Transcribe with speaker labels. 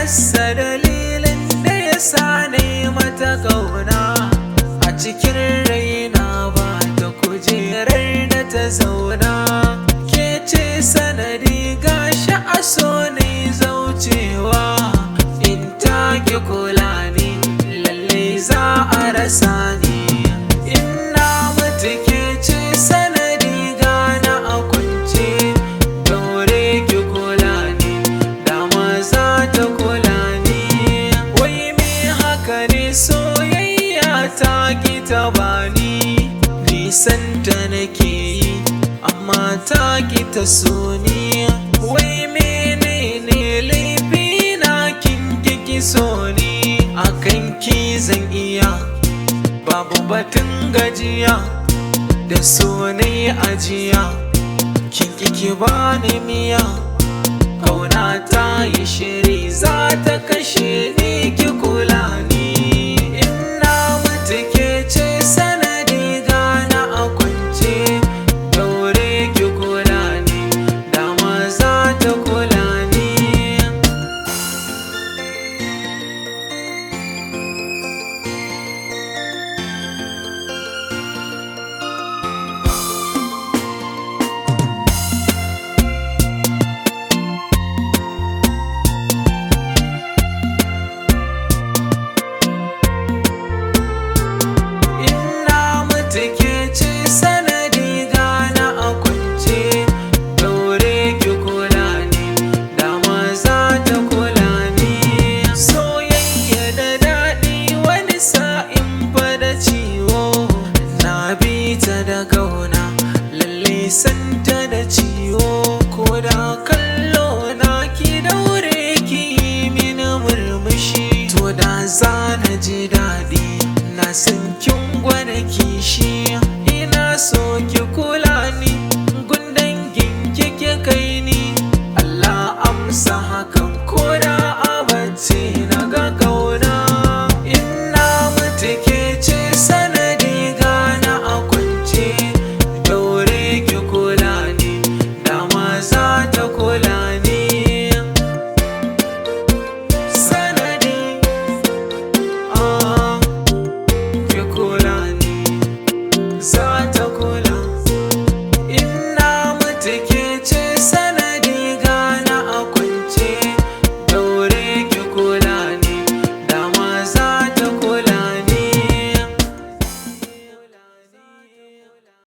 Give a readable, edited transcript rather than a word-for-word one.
Speaker 1: rasa dalilin da ya sa na yi mata ƙauna. A cikin raina ba ta kujerar da ta zauna. Ke ce sanadi gashi a so ne zaucewa. In ta ki kula ni lalle za a rasa ni. Ina mutu ke ce sanadi gana a kwance. Daure ki kula ni dama za ta kula ni. Wai me haka ne soyayya ta ki ta bani. Nisan ta nake yi amma ta ki ta so ni. Wai menene laifi na kin ki so ni. Akan ki zan iya babu batun gajiya. Da so ne ajiya kin ki bani miya. Kauna ta yi shiri za ta kashe ni ki kula ni. Ina mutu ke ce sanadi gana a kwance. Daure ki kula ni dama za ta kula ni. Ina mutu ke ce sanadi gana a kwance. Daure ki kula ni dama za ta kula ni. Soyayya da daɗi wani sa'in fa da ciwo. Na bi ta da ƙauna lalle santa da ciwo. Ko da kallo na ki daure ki yi mini murmushi. To da za na ji daɗi na san kin gwada kishi. Ina so ki kula ni gun dangin ki kai ni. Allah amsa haka.